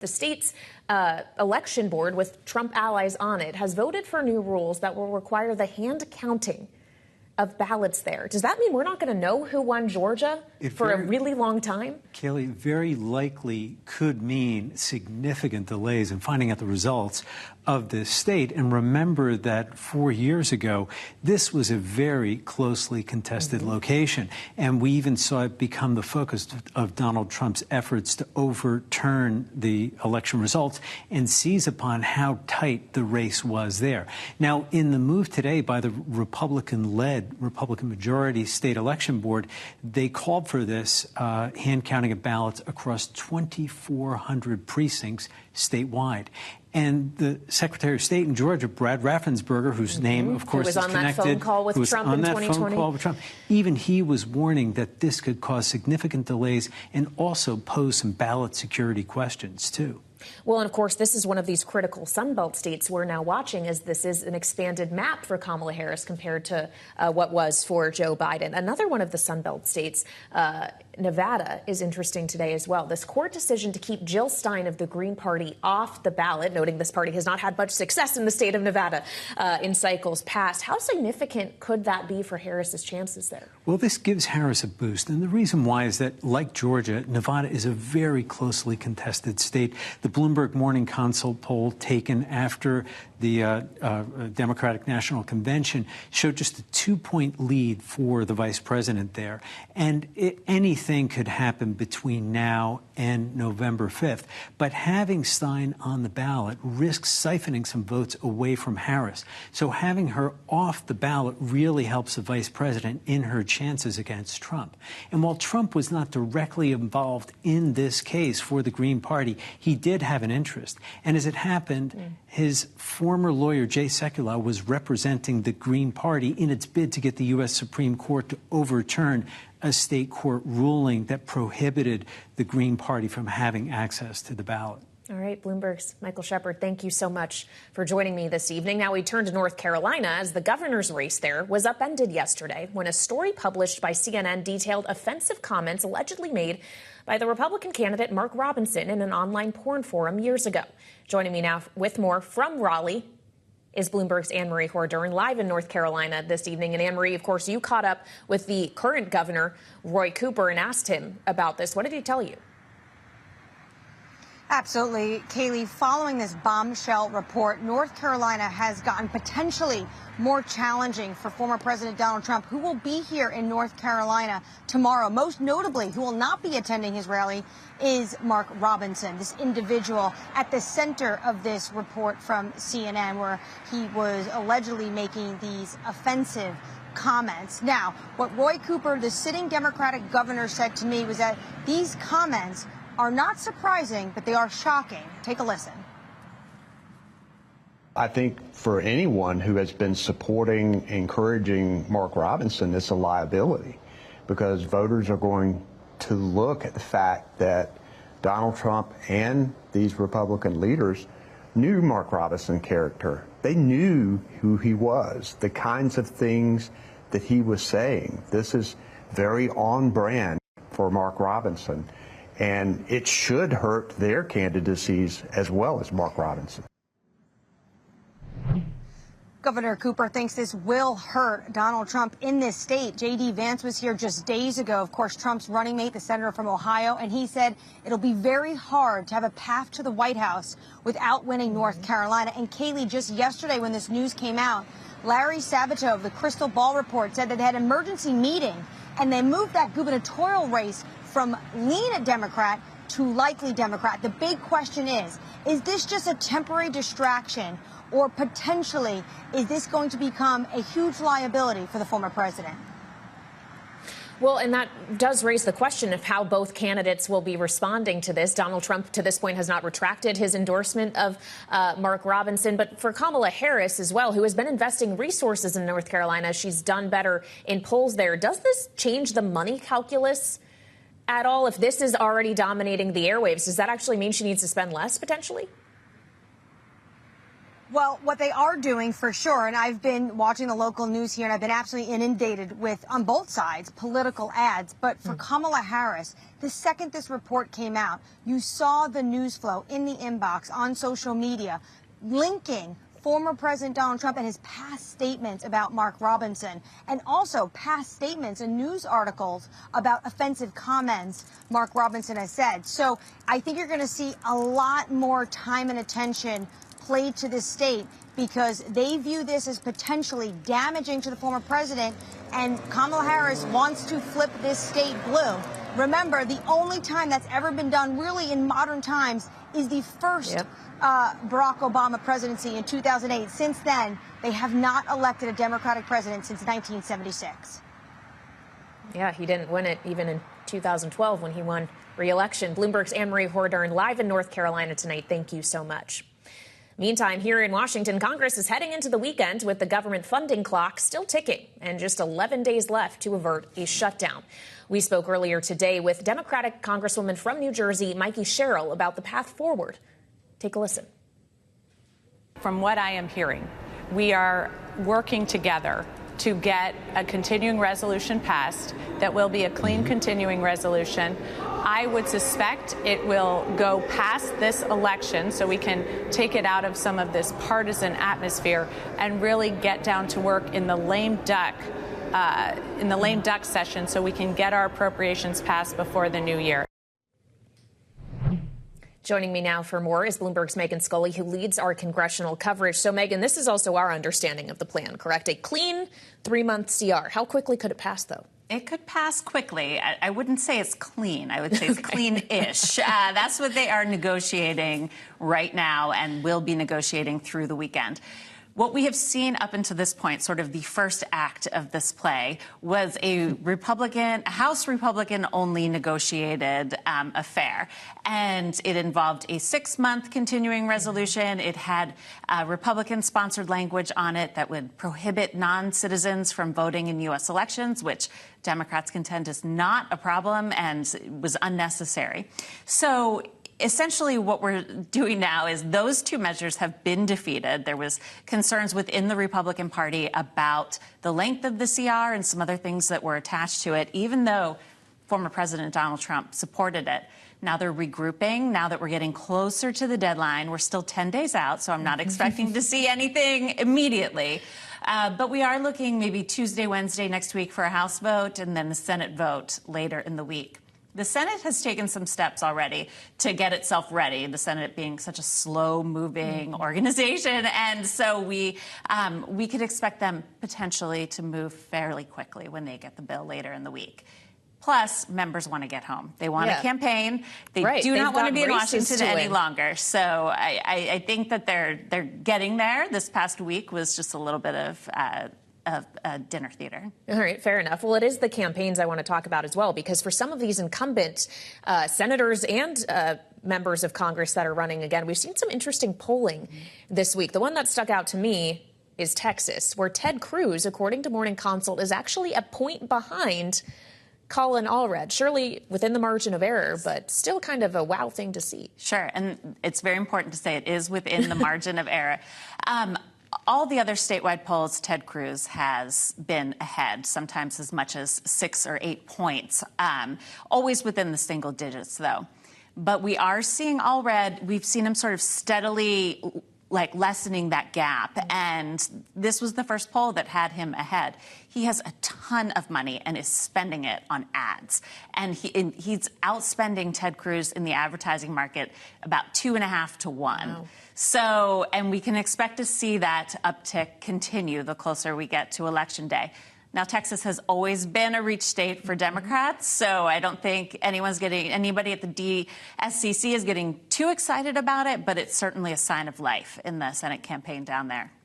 The state's election board, with Trump allies on it, has voted for new rules that will require the hand counting of ballots there. Does that mean we're not going to know who won Georgia for a really long time? Kailey, very likely could mean significant delays in finding out the results of this state. And remember that 4 years ago, this was a very closely contested location. And we even saw it become the focus of Donald Trump's efforts to overturn the election results and seize upon how tight the race was there. Now, in the move today by the Republican-led, Republican majority state election board, they called for this hand counting of ballots across 2,400 precincts statewide. And the Secretary of State in Georgia, Brad Raffensperger, whose name, of course, is connected, on that phone call with Trump in 2020. Even he was warning that this could cause significant delays and also pose some ballot security questions, too. Well, and of course, this is one of these critical Sunbelt states we're now watching, as this is an expanded map for Kamala Harris compared to what was for Joe Biden. Another one of the Sunbelt states, Nevada, is interesting today as well. This court decision to keep Jill Stein of the Green Party off the ballot, noting this party has not had much success in the state of Nevada in cycles past. How significant could that be for Harris's chances there? Well, this gives Harris a boost. And the reason why is that, like Georgia, Nevada is a very closely contested state. The Bloomberg Morning Consult poll taken after the Democratic National Convention showed just a 2-point lead for the vice president there. And anything could happen between now and November 5th. But having Stein on the ballot risks siphoning some votes away from Harris. So having her off the ballot really helps the vice president in her chances against Trump. And while Trump was not directly involved in this case for the Green Party, he did have an interest. And as it happened, his former lawyer, Jay Sekulow, was representing the Green Party in its bid to get the U.S. Supreme Court to overturn a state court ruling that prohibited the Green Party from having access to the ballot. All right, Bloomberg's Michael Shepard, thank you so much for joining me this evening. Now we turn to North Carolina, as the governor's race there was upended yesterday when a story published by CNN detailed offensive comments allegedly made by the Republican candidate Mark Robinson in an online porn forum years ago. Joining me now with more from Raleigh is Bloomberg's Annmarie Horden, live in North Carolina this evening. And Annmarie, of course, you caught up with the current governor, Roy Cooper, and asked him about this. What did he tell you? Absolutely. Kailey, following this bombshell report, North Carolina has gotten potentially more challenging for former President Donald Trump, who will be here in North Carolina tomorrow. Most notably, who will not be attending his rally is Mark Robinson, this individual at the center of this report from CNN, where he was allegedly making these offensive comments. Now, what Roy Cooper, the sitting Democratic governor, said to me was that these comments are not surprising, but they are shocking. Take a listen. I think for anyone who has been supporting, encouraging Mark Robinson, it's a liability, because voters are going to look at the fact that Donald Trump and these Republican leaders knew Mark Robinson's character. They knew who he was, the kinds of things that he was saying. This is very on brand for Mark Robinson. And it should hurt their candidacies as well as Mark Robinson. Governor Cooper thinks this will hurt Donald Trump in this state. J.D. Vance was here just days ago, of course, Trump's running mate, the senator from Ohio, and he said it'll be very hard to have a path to the White House without winning North Carolina. And Kailey, just yesterday when this news came out, Larry Sabato of the Crystal Ball Report said that they had an emergency meeting and they moved that gubernatorial race from lean Democrat to likely Democrat. The big question is this just a temporary distraction, or potentially is this going to become a huge liability for the former president? Well, and that does raise the question of how both candidates will be responding to this. Donald Trump, to this point, has not retracted his endorsement of Mark Robinson. But for Kamala Harris as well, who has been investing resources in North Carolina, she's done better in polls there. Does this change the money calculus at all? If this is already dominating the airwaves, does that actually mean she needs to spend less, potentially? Well, what they are doing for sure, and I've been watching the local news here, and I've been absolutely inundated with, on both sides, political ads. But for Kamala Harris, the second this report came out, you saw the news flow in the inbox on social media linking former President Donald Trump and his past statements about Mark Robinson, and also past statements and news articles about offensive comments Mark Robinson has said. So I think you're going to see a lot more time and attention played to this state because they view this as potentially damaging to the former president, and Kamala Harris wants to flip this state blue. Remember, the only time that's ever been done really in modern times is the first Barack Obama presidency in 2008. Since then, they have not elected a Democratic president since 1976. Yeah, he didn't win it even in 2012 when he won re-election. Bloomberg's Annmarie Horden live in North Carolina tonight. Thank you so much. Meantime, here in Washington, Congress is heading into the weekend with the government funding clock still ticking and just 11 days left to avert a shutdown. We spoke earlier today with Democratic Congresswoman from New Jersey, Mikey Sherrill, about the path forward. Take a listen. From what I am hearing, we are working together to get a continuing resolution passed that will be a clean continuing resolution. I would suspect it will go past this election so we can take it out of some of this partisan atmosphere and really get down to work in the lame duck session so we can get our appropriations passed before the new year. Joining me now for more is Bloomberg's Megan Scully, who leads our congressional coverage. So, Megan, this is also our understanding of the plan, correct? A clean 3-month CR. How quickly could it pass, though? It could pass quickly. I wouldn't say it's clean. I would say it's clean-ish. That's what they are negotiating right now and will be negotiating through the weekend. What we have seen up until this point, sort of the first act of this play, was a House Republican-only negotiated affair. And it involved a 6-month continuing resolution. It had Republican-sponsored language on it that would prohibit non-citizens from voting in U.S. elections, which Democrats contend is not a problem and was unnecessary. So essentially what we're doing now is those two measures have been defeated. There was concerns within the Republican Party about the length of the CR and some other things that were attached to it, even though former President Donald Trump supported it. Now they're regrouping. Now that we're getting closer to the deadline, we're still 10 days out, so I'm not expecting to see anything immediately. But we are looking maybe Tuesday, Wednesday next week for a House vote and then the Senate vote later in the week. The Senate has taken some steps already to get itself ready, the Senate being such a slow-moving organization. And so we could expect them potentially to move fairly quickly when they get the bill later in the week. Plus, members want to get home. They want to campaign. They do not want to be in Washington any longer. So I think that they're getting there. This past week was just a little bit of dinner theater. All right, fair enough. Well, it is the campaigns I want to talk about as well, because for some of these incumbent senators and members of Congress that are running again, we've seen some interesting polling this week. The one that stuck out to me is Texas, where Ted Cruz, according to Morning Consult, is actually a point behind Colin Allred, surely within the margin of error, but still kind of a wow thing to see. Sure, and it's very important to say it is within the margin of error. All the other statewide polls, Ted Cruz has been ahead, sometimes as much as 6 or 8 points, always within the single digits, though. But we are seeing Allred, we've seen him sort of steadily lessening that gap. And this was the first poll that had him ahead. He has a ton of money and is spending it on ads. And he's outspending Ted Cruz in the advertising market about 2.5 to 1. Wow. So, and we can expect to see that uptick continue the closer we get to Election Day. Now, Texas has always been a reach state for Democrats, so I don't think anybody at the DSCC is getting too excited about it, but it's certainly a sign of life in the Senate campaign down there.